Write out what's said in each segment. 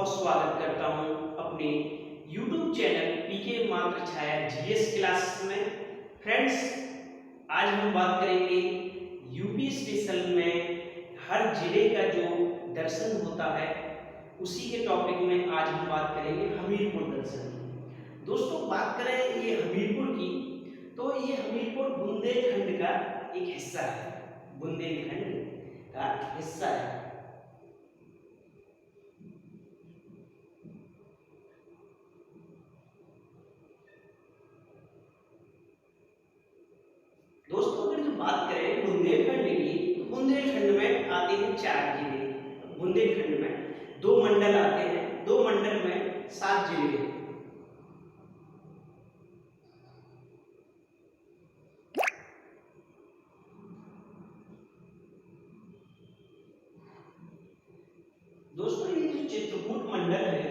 बहुत स्वागत करता हूं अपने YouTube चैनल पीके मात्र छाया जीएस क्लास में। फ्रेंड्स, आज हम बात करेंगे यूपी स्पेशल में हर जिले का जो दर्शन होता है उसी के टॉपिक में आज हम बात करेंगे हमीरपुर दर्शन की। दोस्तों, बात करें ये हमीरपुर की, तो ये हमीरपुर बुंदेलखंड का एक हिस्सा है। बुंदेलखंड का हिस्सा है। दोस्तों, अगर जो बात करें बुंदेलखंड की, तो बुंदेलखंड में आते हैं 4 जिले। बुंदेलखंड में 2 मंडल आते हैं, 2 मंडल में 7 जिले हैं। दोस्तों, ये जो चित्रकूट मंडल है,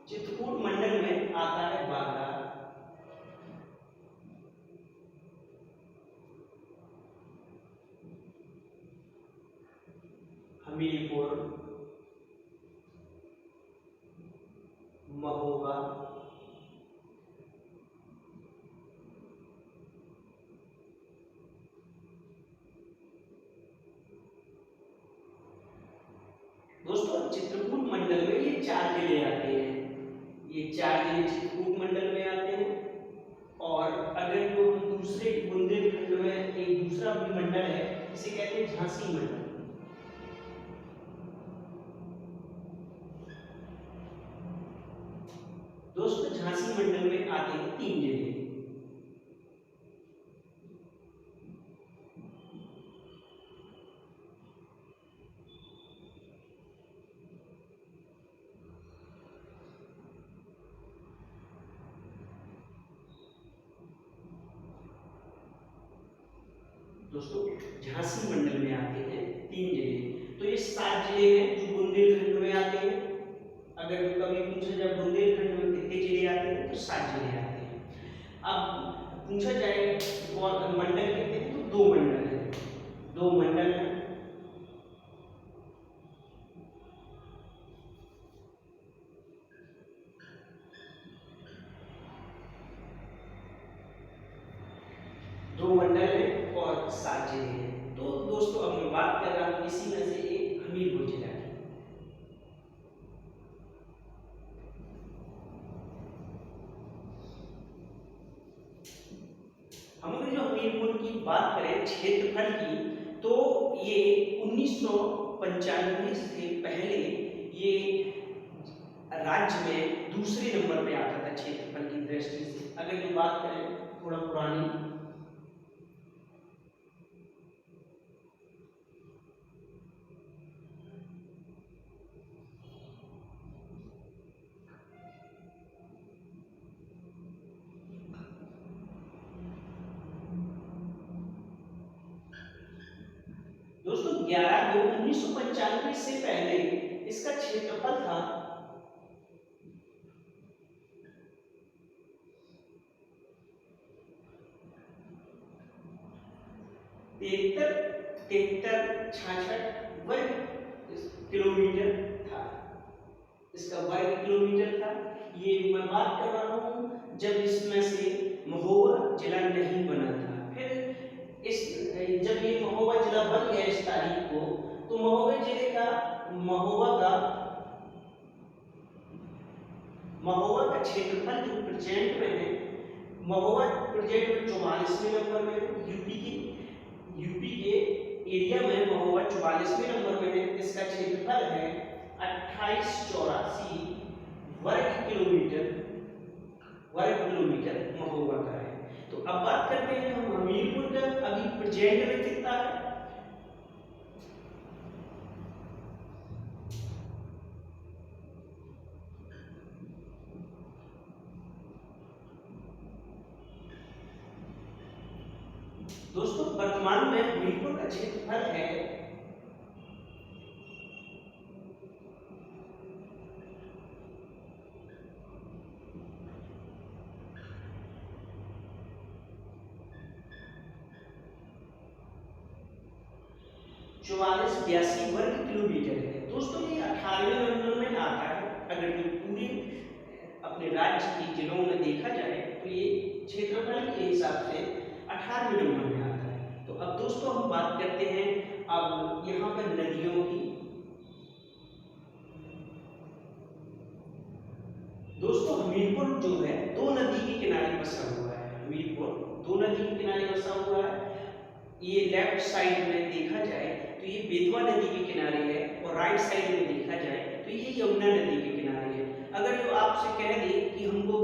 चित्रकूट मंडल में आता है बांदा, हमीरपुर, महोबा, दोस्तों चित्रकूट मंडल में ये 4 जिले आते हैं। ये 4 जिले चित्रकूट मंडल में आते हैं। और अगर जो हम दूसरे बुंदेलखंड में एक दूसरा भी मंडल है, इसे कहते हैं झांसी मंडल। दोस्तों, झांसी मंडल में आते हैं 3 जिले। दोस्तों, झांसी मंडल में आते हैं 3 जिले। तो ये 7 जिले हैं जो बुंदेलखंड में आते हैं। अगर कभी पूछा जाए बुंदेलखंड में कितने जिले आते हैं, तो 7 जिले आते हैं। अब पूछा जाए कौन मंडल कितने हैं, तो 2 मंडल हैं। 2 मंडल हैं। दो मंडल हैं और 7 जिले हैं। तो दोस्तों, अब मैं बात कर रहा हूँ इसी में से एक हमीरपुर जिला की। हम अगर जो हमीरपुर की बात करें क्षेत्रफल की, तो ये 1995 से पहले ये राज्य में दूसरे नंबर पे आता था क्षेत्रफल की दृष्टि से। अगर जो बात करें थोड़ा पुरानी, दोस्तों 11/2/1995 से पहले इसका क्षेत्रफल था 63 वर्ग किलोमीटर था। इसका वर्ग किलोमीटर था। ये मैं बात कर रहा हूँ जब इसमें से महोबा जिला नहीं बना था। फिर इस जब ये महोबा जिला बन गया इस तारीख को, तो महोबा जिले का महोबा का क्षेत्रफल जो प्रेजेंट में है, महोबा प्रेजेंट में 44वें नंबर में है। यूपी के एरिया में महोबा 44वें नंबर में है। इसका क्षेत्रफल है 2884 वर्ग किलोमीटर महोबा का है। तो अब बात करते हैं हम हमीरपुर का अभी प्रेजेंट में कितना है। दोस्तों, वर्तमान में हमीरपुर का क्षेत्रफल है 4482 वर्ग किलोमीटर है। दोस्तों, ये अगर जो पूरे अपने राज्य के जिलों में देखा जाए तो ये क्षेत्रफल के हिसाब से 18वें नंबर में आता है। तो अब दोस्तों हम बात करते हैं अब यहाँ पर नदियों की। दोस्तों हमीरपुर जो है दो नदी के किनारे बसा हुआ है। हमीरपुर दो नदी के किनारे बसा हुआ है। ये लेफ्ट साइड में देखा जाए तो ये बेतवा नदी के किनारे है और राइट साइड में देखा जाए तो ये यमुना नदी के किनारे है। अगर जो आपसे कह दे कि हमको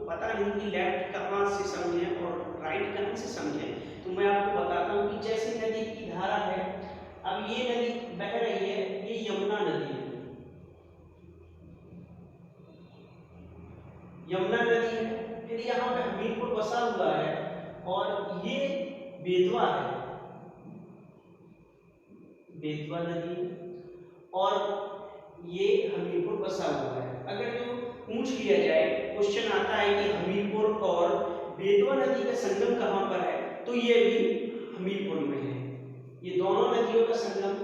पता नहीं कि लेफ्ट कहाँ से समझें और राइट कहाँ से समझें, तो मैं आपको बताता हूँ कि जैसे नदी की धारा है, अब ये नदी बह रही है, ये यमुना नदी है। यमुना नदी है, फिर यहाँ पे हमीरपुर बसा हुआ है और ये बेतवा है, बेतवा नदी है और ये हमीरपुर बसा हुआ है। अगर जो पूछ लिया जाए, क्वेश्चन आता है कि हमीरपुर और बेतवा नदी का संगम कहाँ पर है, तो ये भी हमीरपुर में है। ये दोनों नदियों का संगम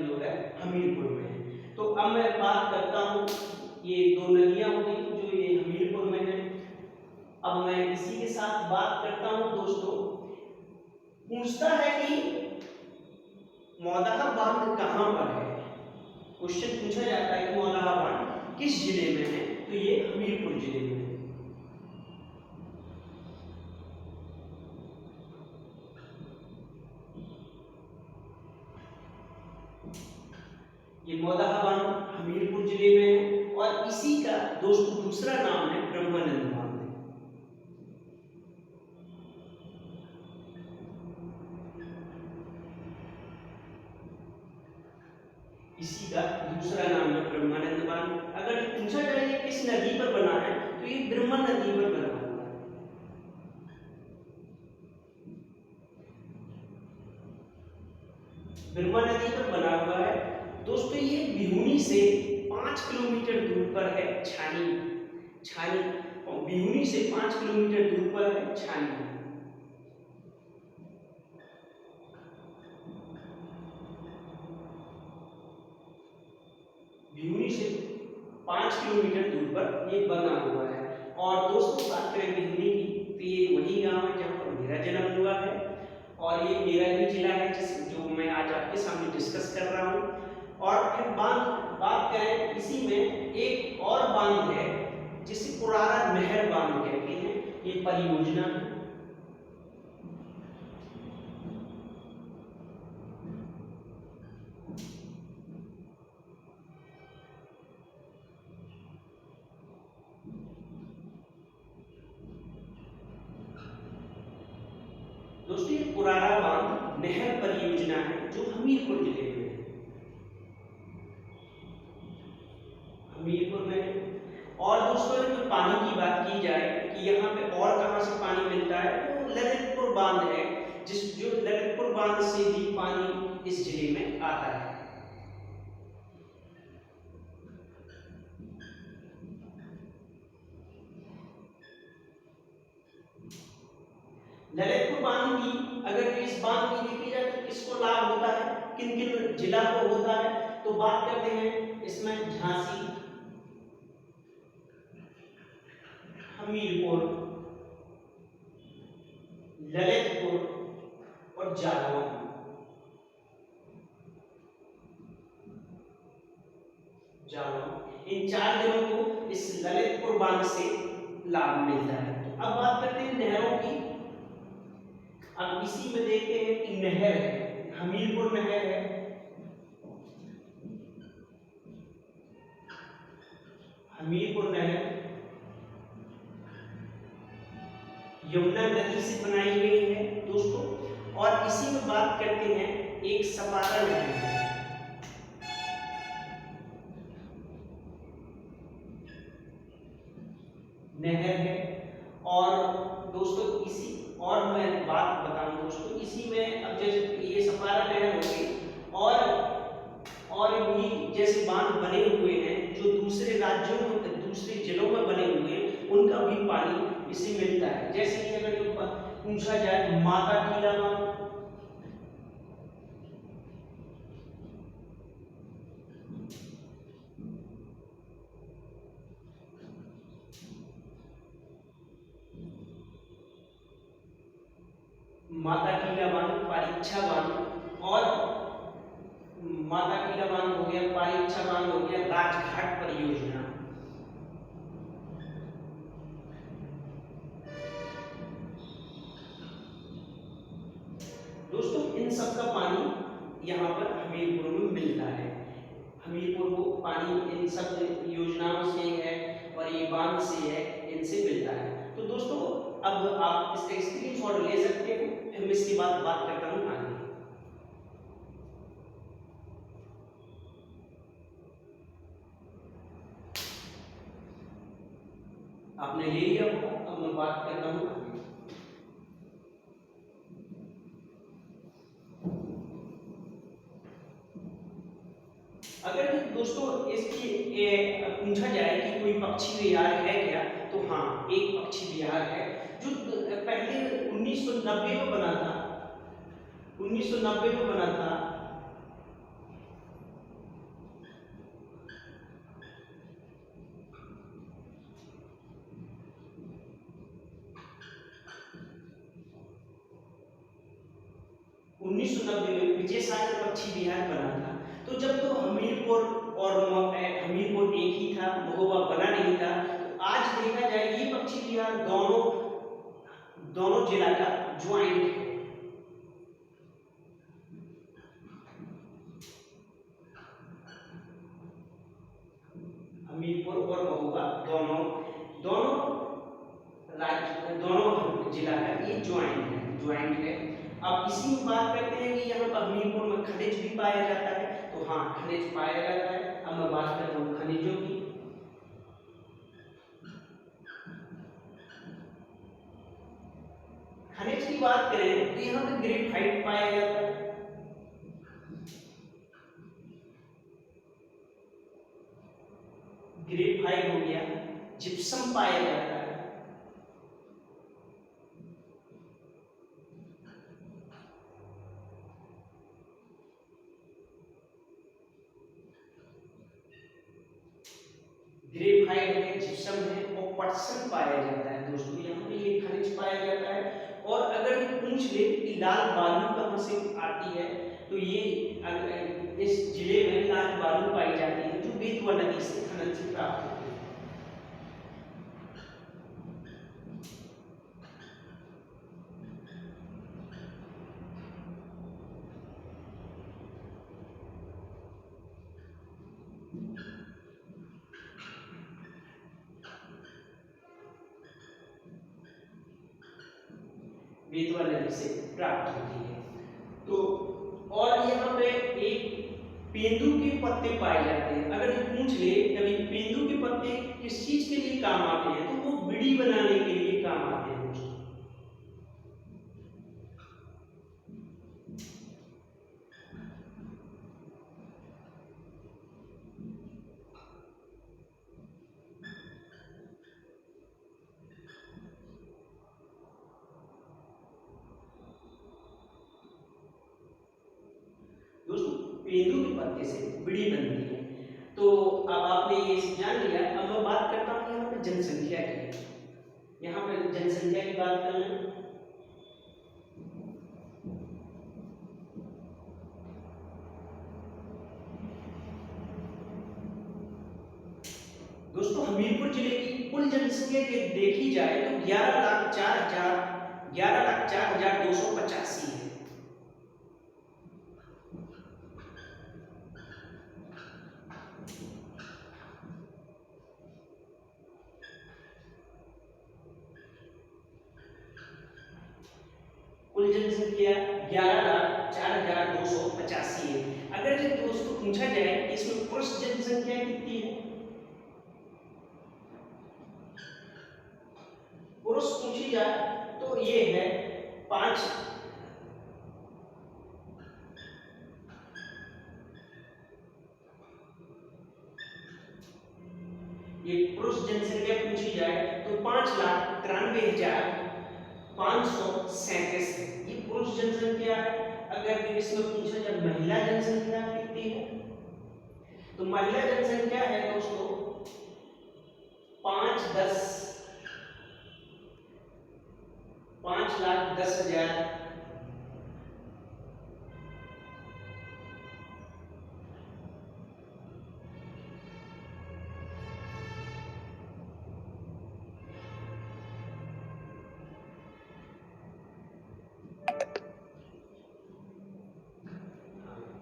जो है हमीरपुर में है। तो अब मैं बात करता हूँ, ये दो नदियां हो गई जो ये हमीरपुर में है। अब मैं इसी के साथ बात करता हूँ दोस्तों, पूछता है कि मौदाहा बांध कहाँ पर है। क्वेश्चन पूछा जाता है कि मौदाहा बांध किस जिले में है, तो ये हमीरपुर जिले में है। ये मौदाहा बांध हमीरपुर जिले में है और इसी का दोस्तों दूसरा नाम है ब्रह्मानंद बांध। इसी का दूसरा नाम है ब्रह्मानंद बांध। अगर पूछा जाए कि किस नदी पर बना है, तो ये ब्रह्मा नदी पर बना हुआ है। ब्रह्मा नदी पर बना हुआ है दोस्तों। ये बिहुनी से 5 किलोमीटर दूर पर है छानी। बिहुनी से 5 किलोमीटर दूर पर है छानी। बिहुनी से 5 किलोमीटर दूर पर ये बना हुआ है। और दोस्तों बात करें बिहुनी की, तो ये वही गांव है जहाँ पर मेरा जन्म हुआ है और ये मेरा ही जिला है जो मैं आज आपके सामने डिस्कस कर रहा हूँ। और फिर बात करें, इसी में एक और बांध है जिसे कुरारा नहर बांध कहते हैं। ये परियोजना है। दोस्तों ये कुरारा बांध नहर परियोजना है जो हमीरपुर जिले में है। हमीरपुर में। और दोस्तों अगर पानी की बात की जाए कि यहाँ पे और कहाँ से पानी मिलता है, तो ललितपुर बांध है, जो ललितपुर बांध से भी पानी इस जिले में आता है। ललितपुर बांध की अगर इस बांध की देखी जाए तो किसको लाभ होता है, किन किन जिला को होता है, तो बात करते हैं इसमें झांसी, हमीरपुर, ललितपुर और जालौन। इन 4 जिलों को इस ललितपुर बांध से लाभ मिलता है। तो अब बात करते हैं नहरों की। अब इसी में देखते हैं कि नहर है, हमीरपुर नहर है, हमीरपुर नहर यमुना नदी से बनाई गई है दोस्तों। और इसी में बात करते हैं एक सपारा नहर है। और दोस्तों इसी और मैं बात बताऊं दोस्तों, इसी में अब जैसे ये सपारा नहर हो गई और भी जैसे बांध बने हुए हैं जो दूसरे राज्यों में दूसरे जिलों में बने हुए हैं, उनका भी पानी इसे मिलता है। जैसे कि अगर पूछा जाए माता टीला बांध, माता टीला बांध, पारीक्षा बांध और माता टीला बांध हो गया, पारीक्षा बांध हो गया, राजघाट परियोजना। दोस्तों इन सब का पानी यहाँ पर हमीरपुर में मिलता है। हमीरपुर को पानी इन सब योजनाओं से है और ये बांध से है, इनसे मिलता है। तो दोस्तों अब आप इसका स्क्रीनशॉट ले सकते हो, फिर मैं इसकी बात करता हूँ आगे। आपने ले लिया होगा, अब मैं बात करता हूँ आगे। अगर दोस्तों इसकी पूछा जाए कि कोई पक्षी विहार है क्या, तो हाँ एक पक्षी विहार है जो पहले 1990 में बना था। 1990 में बना था। में विजय सागर पक्षी विहार बना था। तो जब तो हमीरपुर और हमीरपुर एक ही था, महोबा बना नहीं था। तो आज देखा जाए ये पक्षी विहार दोनों जिला का ज्वाइंट है। हमीरपुर और महोबा दोनों जिला का ये ज्वाइंट है। अब इसी में बात करते हैं कि यहाँ पर हमीरपुर में खनिज भी पाया जाता है। तो हाँ खनिज पाया जाता है। अब मैं बात करता हूँ खनिजों की। खनिज की बात करें तो यहाँ पे ग्रेफाइट पाया जाता है। ग्रेफाइट हो गया, जिप्सम पाया जाता है। ग्रेफाइट है, जिप्सम है और पटसन पाया जाता है। दोस्तों यहाँ पे ये खनिज पाया जाता है। और अगर ये पूछ ले कि लाल बालू कहाँ से आती है, तो ये इस जिले में लाल बालू पाई जाती है जो बेतवा नदी से खनन से प्राप्त होती है। बेतवा नदी से प्राप्त होती है। तो और यहाँ पे एक पेंदू के पत्ते पाए जाते हैं। अगर ये पूछ ले कभी पेंदू के पत्ते किस चीज के लिए काम आते हैं, तो वो बीड़ी बनाने के लिए काम आते हैं। दोस्तों पेंदू के पत्ते से बीड़ी बनती है। तो अब आपने ये जान लिया। अब मैं बात करता हूँ यहाँ पे जनसंख्या की। यहाँ पे जनसंख्या की बात कर लें। दोस्तों हमीरपुर जिले की कुल जनसंख्या की देखी जाए तो 11,04,285 है। कुल जनसंख्या 11,04,285 है। अगर ये दोस्तों पूछा जाए इसमें पुरुष जनसंख्या कितनी है, पुरुष पूछी जाए तो ये है 5। ये पुरुष जनसंख्या पूछी जाए तो 5,93,537 है। ये पुरुष जनसंख्या है। अगर इसमें पूछा जाए महिला जनसंख्या कितनी है, तो महिला जनसंख्या है दोस्तों 5,10,000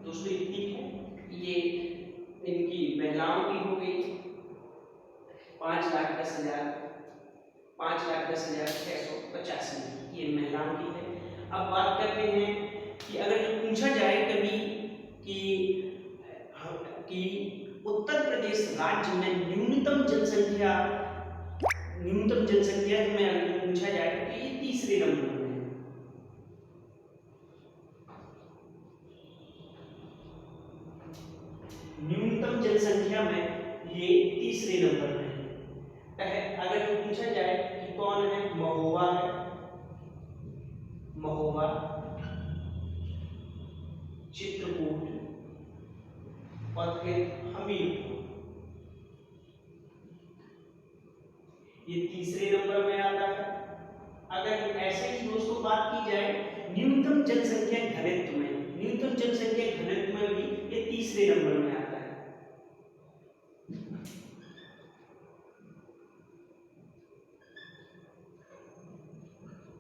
दोस्तों इतनी है। ये इनकी महिलाओं की हो गई 5,10,000 5,10,685, ये महिलाओं की है। अब बात करते हैं कि अगर जो पूछा जाए कभी कि उत्तर प्रदेश राज्य में न्यूनतम जनसंख्या में अगर पूछा जाए तो ये तीसरे नंबर में है। न्यूनतम जनसंख्या में ये तीसरे नंबर में है। अगर जो पूछा जाए कि कौन है, महोबा है, महोबा, चित्रकूट और फिर हमीरपुर, ये तीसरे नंबर में आता है। अगर ऐसे ही दोस्तों बात की जाए न्यूनतम जनसंख्या घनत्व में, न्यूनतम जनसंख्या घनत्व में भी ये तीसरे नंबर में आता है।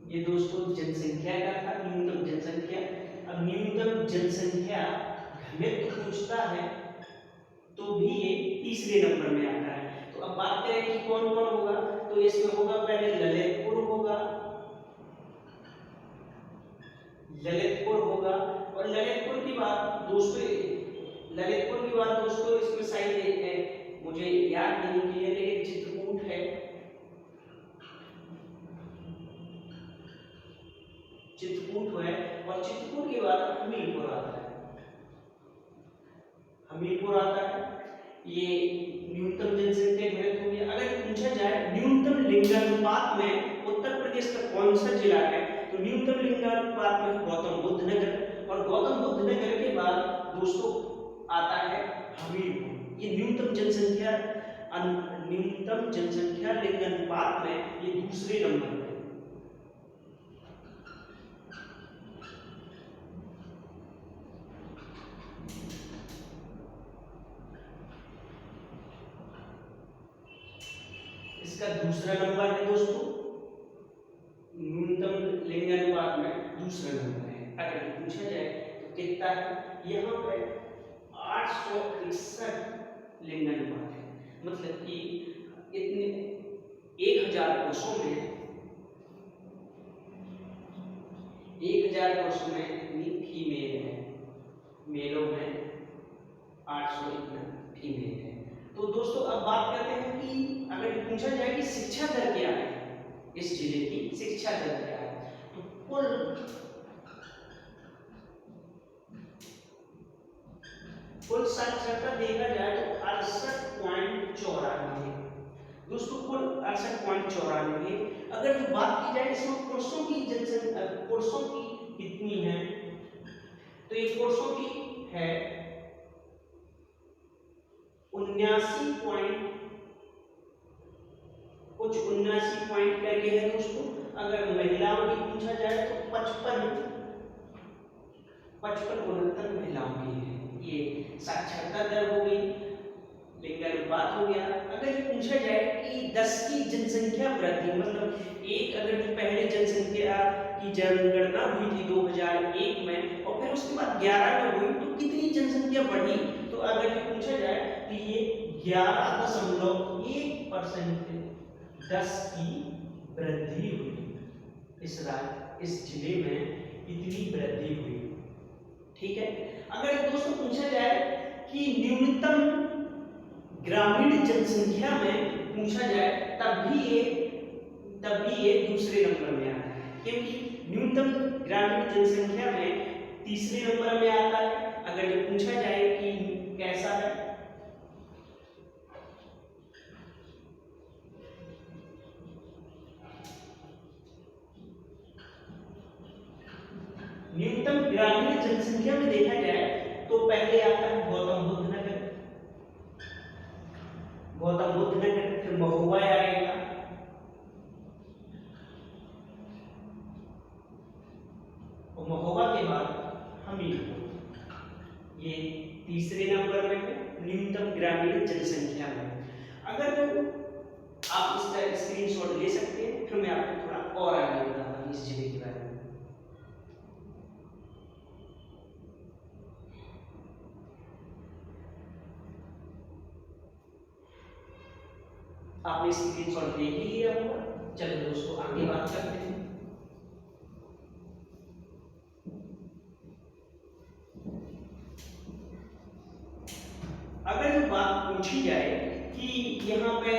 ये दोस्तों जनसंख्या का था, न्यूनतम जनसंख्या। अब न्यूनतम जनसंख्या घनत्व पूछता है तो भी ये तीसरे नंबर में आता है। तो अब बात करें कि कौन कौन होगा, तो इसमें होगा पहले ललितपुर होगा, ललितपुर होगा। और ललितपुर की बात दोस्तों इसमें शायद मुझे याद नहीं क्लियर, लेकिन चित्रकूट है, चित्रकूट है। और चित्रकूट के बाद हमीरपुर आता है, हमीरपुर आता है। ये न्यूनतम जनसंख्या घनत्व हो गया। अगर पूछा जाए न्यूनतम लिंगानुपात में उत्तर प्रदेश का कौन सा जिला है, तो न्यूनतम लिंगानुपात में गौतम बुद्ध नगर, और गौतम बुद्ध नगर के बाद दोस्तों आता है हमीरपुर। ये न्यूनतम जनसंख्या लिंगानुपात में ये दूसरे नंबर पे। इसका दूसरा नंबर है दोस्तों, न्यूनतम लिंगानुपात में दूसरा नंबर है। अगर पूछा जाए तो कितना है, यहाँ पे 861 लिंगानुपात है। मतलब कि इतने 1000 पुरुषों में इतनी फीमेल है, मेलों में 800 इतना फीमेल है। तो दोस्तों अब बात करते हैं कि अगर पूछा जाए कि शिक्षा दर क्या है, इस जिले की शिक्षा दर क्या है, तो कुल साक्षरता देखा जाए तो 68.94 दोस्तों, कुल 68.94। अगर जो बात की जाए इसमें पुरुषों की कितनी है, तो ये पुरुषों की है 79 पॉइंट करके है दोस्तों। अगर महिलाओं की पूछा जाए तो 55 महिलाओं की है। ये साक्षरता दर हो गई, लिंगानुपात हो गया। अगर पूछा जाए कि 10 की जनसंख्या वृद्धि, मतलब एक अगर जो पहले जनसंख्या की जनगणना हुई थी 2001 में और फिर उसके बाद 11 में हुई, तो कितनी जनसंख्या बढ़ी, तो अगर ये पूछा जाए तो ये 11.1% 10 की वृद्धि हुई। इस जिले में इतनी वृद्धि हुई। ठीक है। अगर दोस्तों पूछा जाए कि न्यूनतम ग्रामीण जनसंख्या में पूछा जाए तब भी ये दूसरे नंबर में आता है, क्योंकि न्यूनतम ग्रामीण जनसंख्या में तीसरे नंबर में आता है। अगर ये पूछा जाए कि कैसा है, न्यूनतम ग्रामीण जनसंख्या में देखा जाए तो पहले आता है गौतम बुद्ध नगर, फिर महोबा आएगा, और महोबा के बाद हमीरपुर। ये तीसरे नंबर में है न्यूनतम ग्रामीण जनसंख्या में। अगर तो आप इसका स्क्रीनशॉट ले सकते हैं, फिर मैं आपको थोड़ा और आगे बताता हूँ इस जिले के बारे में। आपने स्क्रीनशॉट देख ही लिया होगा। चलो दोस्तों आगे बात करते हैं। अगर जो बात पूछी जाए कि यहाँ पे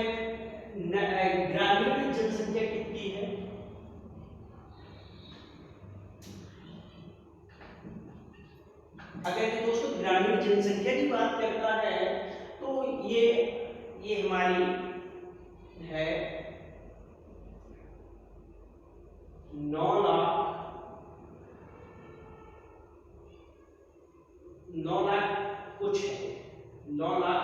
ग्रामीण जनसंख्या कितनी है, अगर दोस्तों ग्रामीण जनसंख्या की बात करता है तो ये हमारी है 9 लाख कुछ है, 9 लाख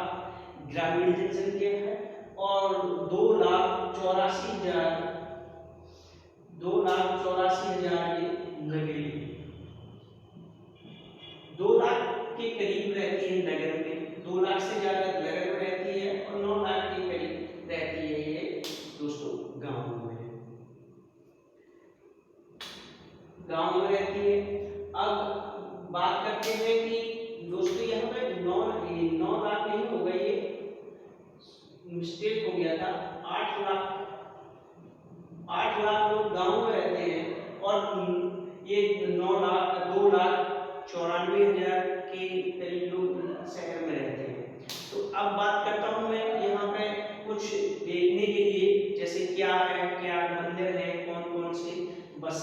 ग्रामीण जनसंख्या है और 2,84,000 ये नगरीय, 2 लाख के करीब रहती है नगर में, 2 लाख से ज्यादा नगर में रहती है और 9 लाख के करीब रहती है ये दोस्तों गांव में रहती है। अब बात करते हैं कि दोस्तों यहाँ पे 9 लाख नहीं होगा, ये मिस्टेक हो गया था, 8 लाख लोग गांव में रहते हैं और ये 2,94,000 के करीब लोग शहर में रहते हैं। तो अब बात करता हूँ मैं यहाँ पे कुछ देखने के लिए, जैसे क्या है, क्या मंदिर है, कौन कौन से, बस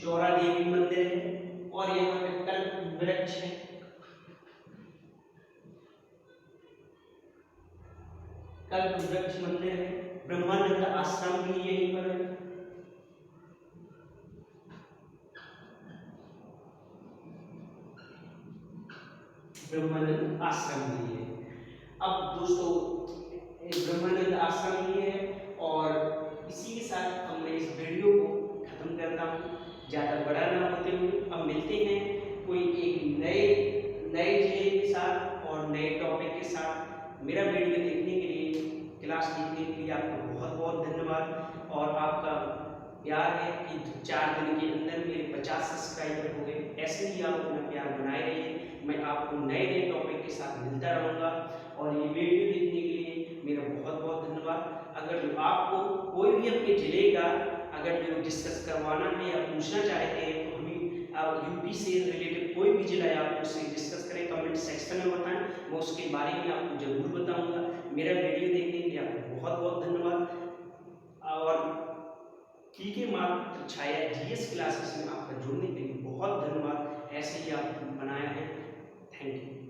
चौरा देवी मंदिर है और यहाँ पे कल्प वृक्ष है, कल्प वृक्ष मंदिर है, ब्रह्मानंद आश्रम भी यहीं पर है, ब्रह्मानंद आश्रम भी है। अब दोस्तों ब्रह्मानंद आश्रम भी है और इसी के साथ हम मैं इस वीडियो को खत्म करता हूँ, ज़्यादा बड़ा ना होते हुए। अब मिलते हैं कोई एक नए जिले के साथ और नए टॉपिक के साथ। मेरा वीडियो देखने के लिए, क्लास देखने के लिए आपका बहुत बहुत धन्यवाद। और आपका प्यार है कि 4 दिन के अंदर मेरे 50 सब्सक्राइबर हो गए, ऐसे ही आप अपना प्यार बनाए रहिए। मैं आपको नए टॉपिक के साथ मिलता रहूँगा और ये वीडियो देखने के लिए मेरा बहुत बहुत धन्यवाद। अगर आपको कोई भी अपने जिले का अगर जो डिस्कस करवाना है या पूछना चाहते हैं तो हमें आप यूपी से रिलेटेड कोई भी जिला है आप उससे डिस्कस करें, कमेंट सेक्शन में बताएं, मैं उसके बारे में आपको जरूर बताऊंगा। मेरा वीडियो देखने के लिए आपको बहुत बहुत धन्यवाद और पीके मात्र छाया जीएस क्लासेस में आपका जुड़ने के लिए बहुत धन्यवाद। ऐसे ही आप बनाया है, थैंक यू।